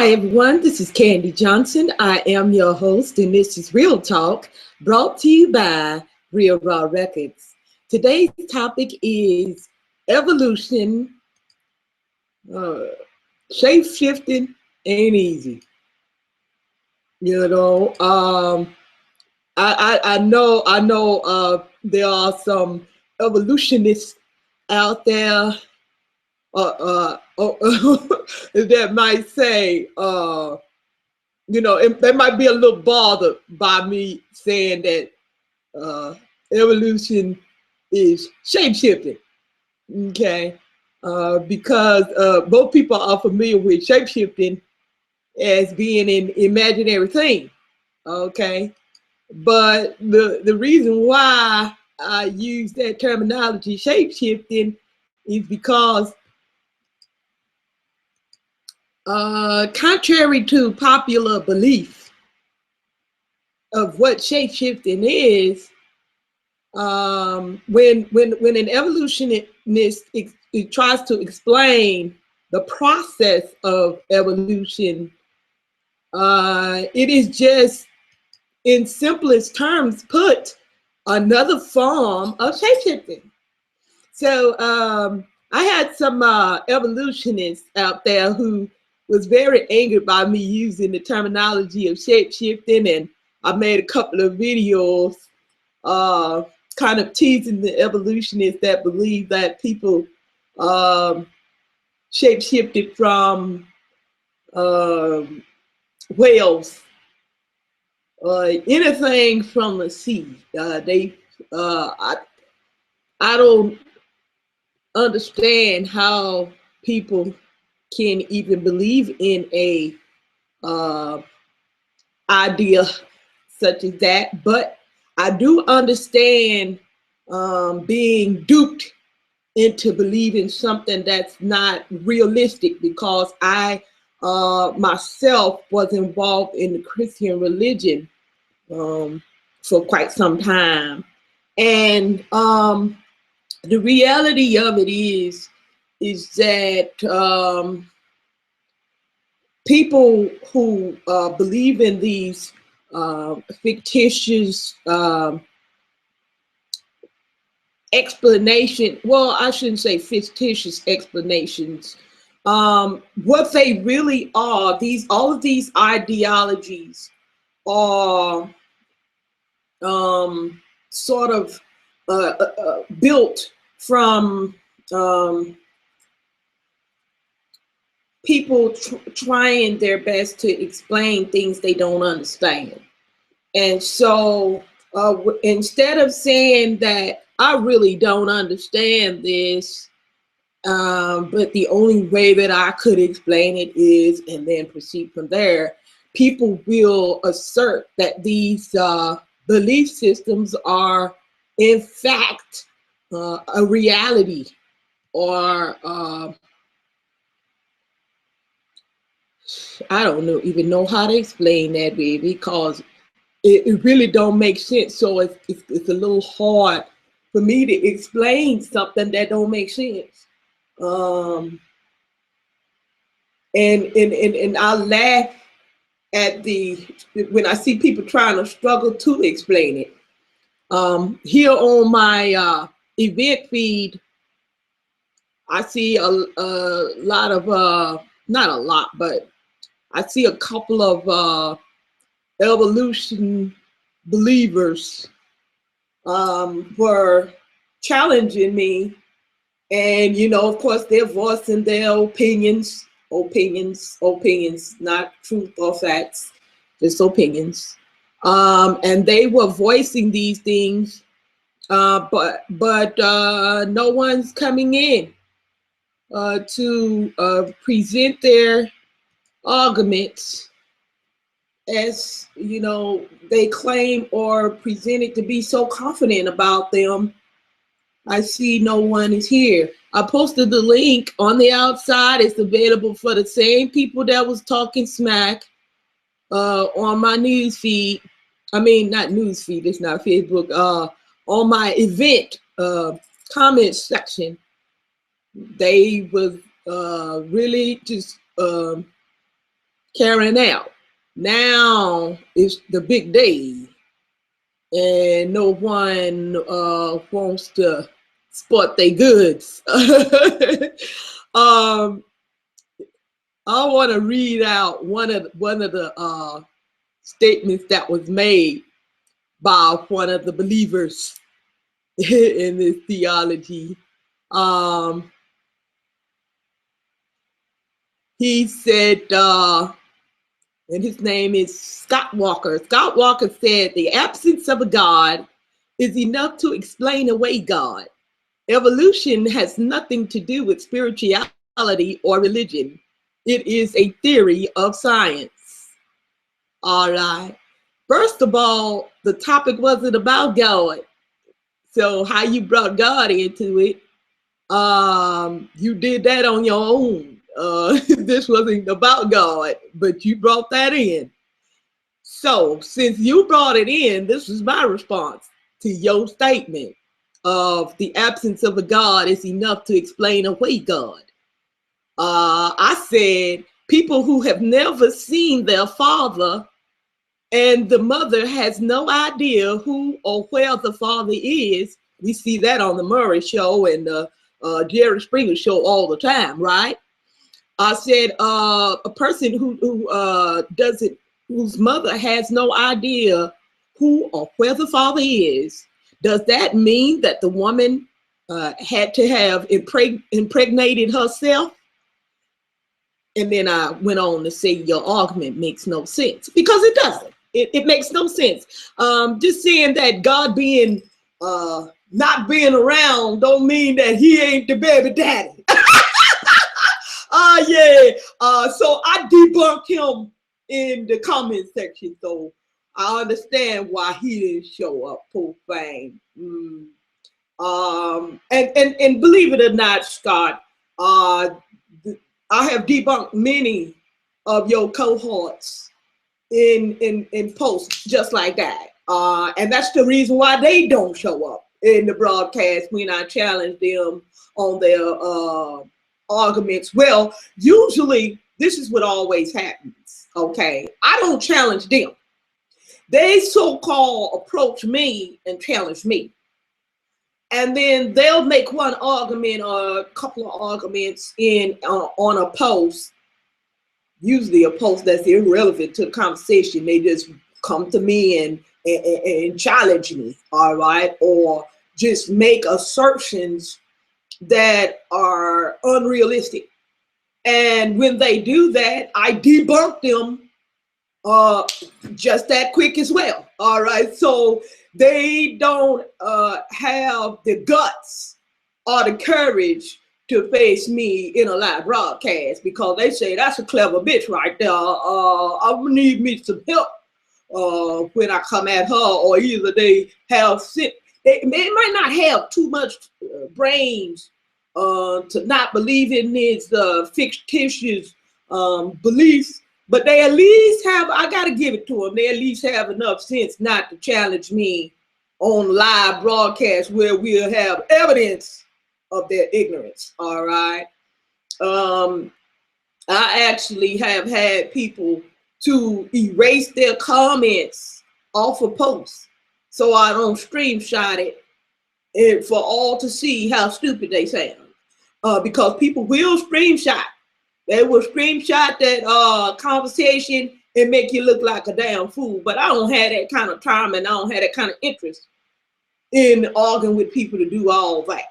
Hi everyone, this is Candy Johnson. I am your host and this is Real Talk, brought to you by Real Raw Records. Today's topic is evolution. Shape-shifting ain't easy. You know, I know there are some evolutionists out there that might say, they might be a little bothered by me saying that evolution is shape-shifting, okay? Because both people are familiar with shape-shifting as being an imaginary thing, okay? But the reason why I use that terminology, shape-shifting, is because contrary to popular belief of what shape-shifting is, when an evolutionist it tries to explain the process of evolution, it is just, in simplest terms put, another form of shape-shifting. So I had some evolutionists out there who was very angered by me using the terminology of shape-shifting, and I made a couple of videos kind of teasing the evolutionists that believe that people shape-shifted from whales, anything from the sea. I don't understand how people can even believe in a idea such as that, but I do understand being duped into believing something that's not realistic, because I myself was involved in the Christian religion for quite some time, and the reality of it is that people who believe in these fictitious explanation, well, I shouldn't say fictitious explanations. What they really are, all of these ideologies are sort of built from people trying their best to explain things they don't understand. And so instead of saying that I really don't understand this, but the only way that I could explain it is, and then proceed from there, people will assert that these belief systems are in fact a reality, or I don't even know how to explain that, baby, because it really don't make sense. So it's a little hard for me to explain something that don't make sense. And I laugh at when I see people trying to struggle to explain it. Here on my event feed, I see a lot of not a lot, but I see a couple of evolution believers were challenging me, and of course they're voicing their opinions, not truth or facts, just opinions, and they were voicing these things, but no one's coming in to present their arguments as they claim or presented to be so confident about them. I see no one is here. I posted the link on the outside. It's available for the same people that was talking smack on my news feed. I mean, not news feed, it's not Facebook. On my event comment section, they was really just carrying out. Now it's the big day, and no one wants to sport their goods. I want to read out one of the statements that was made by one of the believers in this theology. He said, and his name is Scott Walker. Scott Walker said, the absence of a God is enough to explain away God. Evolution has nothing to do with spirituality or religion. It is a theory of science. All right. First of all, the topic wasn't about God. So how you brought God into it, you did that on your own. This wasn't about God, but you brought that in. So since you brought it in, this is my response to your statement of the absence of a God is enough to explain away God. I said people who have never seen their father and the mother has no idea who or where the father is. We see that on the Murray Show and the Jerry Springer Show all the time, right? I said a person whose mother has no idea who or where the father is. Does that mean that the woman had to have impregnated herself? And then I went on to say your argument makes no sense, because it doesn't. It makes no sense. Just saying that God being not being around don't mean that he ain't the baby daddy. So I debunked him in the comment section, so I understand why he didn't show up. Poor thing. And believe it or not, Scott, I have debunked many of your cohorts in posts just like that. And that's the reason why they don't show up in the broadcast when I challenge them on their arguments. Well, usually this is what always happens. Okay, I don't challenge them. They so-called approach me and challenge me. And then they'll make one argument or a couple of arguments on a post, usually a post that's irrelevant to the conversation. They just come to me and challenge me, all right? Or just make assertions that are unrealistic. And when they do that, I debunk them just that quick as well, all right? So they don't have the guts or the courage to face me in a live broadcast, because they say that's a clever bitch right there. I need me some help when I come at her, or either they have they might not have too much brains to not believe in these fictitious beliefs, but they at least have, I got to give it to them, they at least have enough sense not to challenge me on live broadcast where we'll have evidence of their ignorance, all right? I actually have had people to erase their comments off of posts so I don't screenshot it and for all to see how stupid they sound. Because people will screenshot. They will screenshot that conversation and make you look like a damn fool. But I don't have that kind of time, and I don't have that kind of interest in arguing with people to do all that.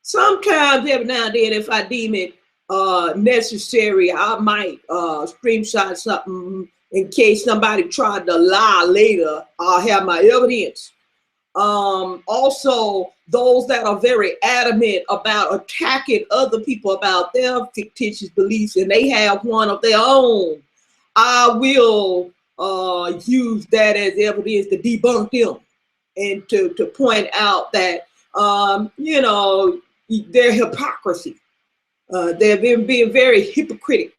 Sometimes, every now and then, if I deem it necessary, I might screenshot something in case somebody tried to lie later. I'll have my evidence. Also, those that are very adamant about attacking other people about their fictitious beliefs, and they have one of their own, I will use that as evidence to debunk them and to point out that, you know, their hypocrisy. They've been being very hypocritical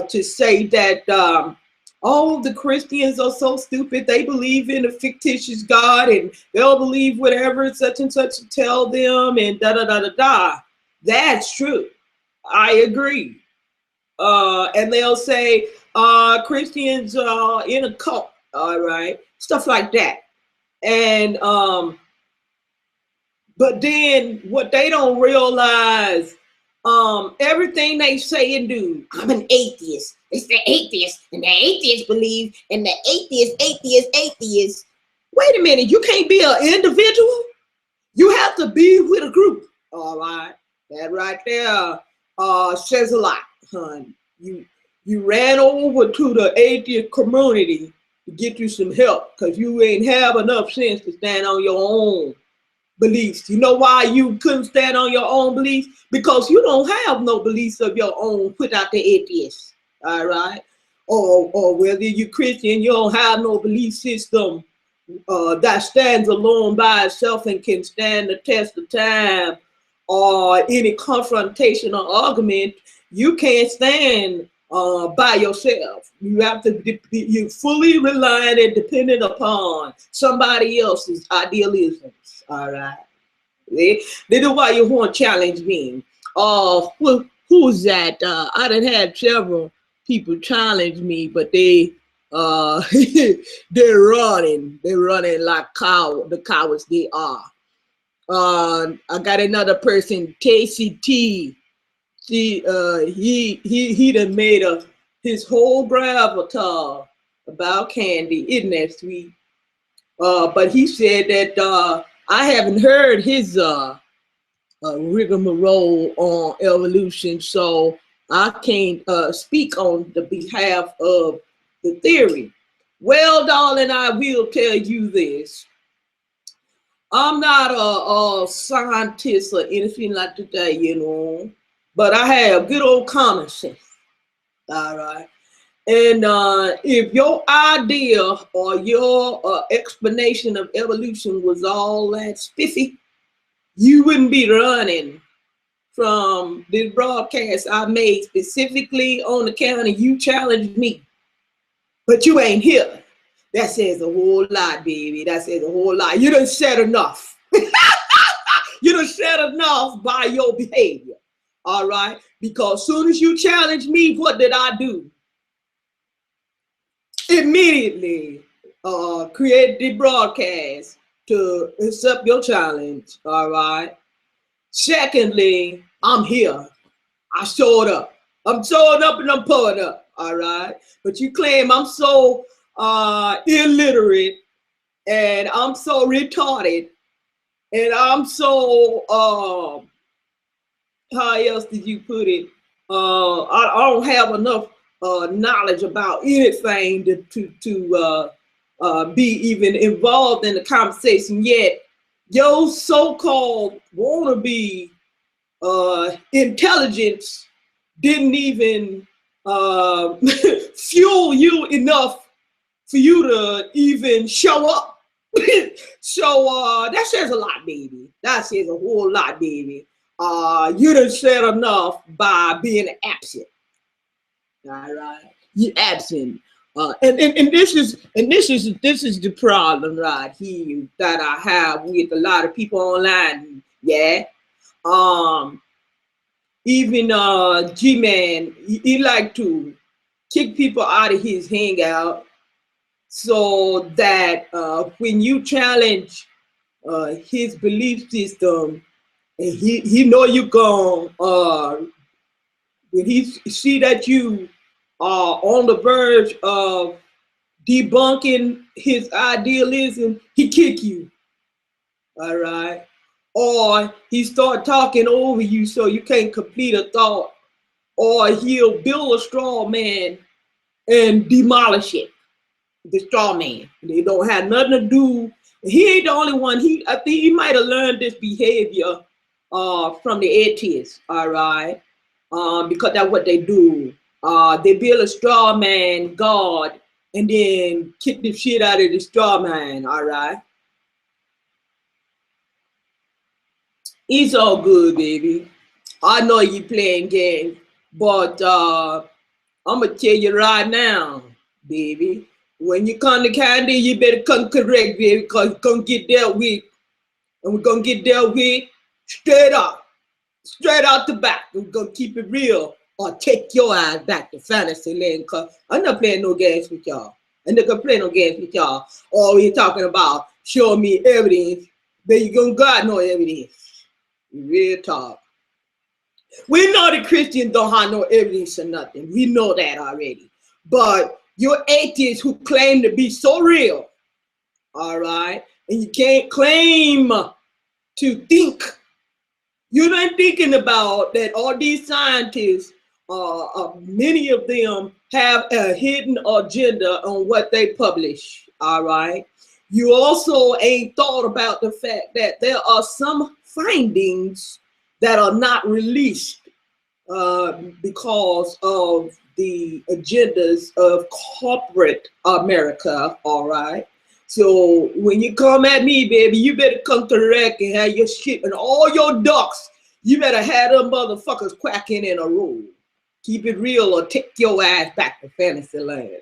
to say that all the Christians are so stupid. They believe in a fictitious God and they'll believe whatever such and such tell them and da da da da da. That's true. I agree. And they'll say, Christians in a cult, all right, stuff like that. And but then what they don't realize, everything they say and do, I'm an atheist. It's the atheist, and the atheist believe, and the atheist. Wait a minute, you can't be an individual. You have to be with a group. All right, that right there says a lot, hon. You ran over to the atheist community to get you some help because you ain't have enough sense to stand on your own beliefs. You know why you couldn't stand on your own beliefs? Because you don't have no beliefs of your own without the atheists. All right, or whether you're Christian, you don't have no belief system that stands alone by itself and can stand the test of time or any confrontation or argument. You can't stand by yourself. You have to be you fully reliant and dependent upon somebody else's idealisms. All right. They do why you want to challenge me. Who's that? I done had several people challenge me, but they they're running like the cowards they are. I got another person, KCT. He done made his whole gravatar about candy. Isn't that sweet? But he said that I haven't heard his rigmarole on evolution, so I can't speak on the behalf of the theory. Well, darling, I will tell you this. I'm not a scientist or anything like that, you know, but I have good old common sense. All right. And if your idea or your explanation of evolution was all that spiffy, you wouldn't be running from this broadcast I made specifically on account of you challenged me. But you ain't here. That says a whole lot, baby. That says a whole lot. You done said enough. You done said enough by your behavior. All right? Because soon as you challenged me, what did I do? Immediately create the broadcast to accept your challenge. All right? Secondly, I'm here. I showed up. I'm showing up and I'm pulling up. All right? But you claim I'm so illiterate and I'm so retarded and I'm so how else did you put it? I don't have enough knowledge about anything to be even involved in the conversation yet. Your so-called wannabe intelligence didn't even fuel you enough for you to even show up. So that says a lot, baby. That says a whole lot, baby. You done said enough by being absent. All right, you absent. And this is the problem right here that I have with a lot of people online. Yeah. Even G-Man, he like to kick people out of his hangout so that when you challenge his belief system, and he know you gone, when he see that you are on the verge of debunking his idealism, he kick you. All right. Or he start talking over you so you can't complete a thought, or he'll build a straw man and demolish it. The straw man. They don't have nothing to do. He ain't the only one. I think he might have learned this behavior from the atheists. All right, because that's what they do. They build a straw man god and then kick the shit out of the straw man. All right. It's all good, baby. I know you playing games, but I'm gonna tell you right now, baby. When you come to Candy, you better come correct, baby, because you're gonna get dealt with, and we're gonna get dealt with straight up, straight out the back. We're gonna keep it real. or take your ass back to fantasy land, because I'm not playing no games with y'all. I'm not gonna play no games with y'all. Or you're talking about show me evidence, but you gonna got no evidence. Real talk. We know the Christians don't have no evidence or nothing. We know that already. But you're atheists who claim to be so real, all right? And you can't claim to think. You're not thinking about that all these scientists, many of them have a hidden agenda on what they publish, all right? You also ain't thought about the fact that there are some findings that are not released because of the agendas of corporate America, all right? So when you come at me, baby, you better come correct and have your shit and all your ducks. You better have them motherfuckers quacking in a row. Keep it real or take your ass back to fantasy land.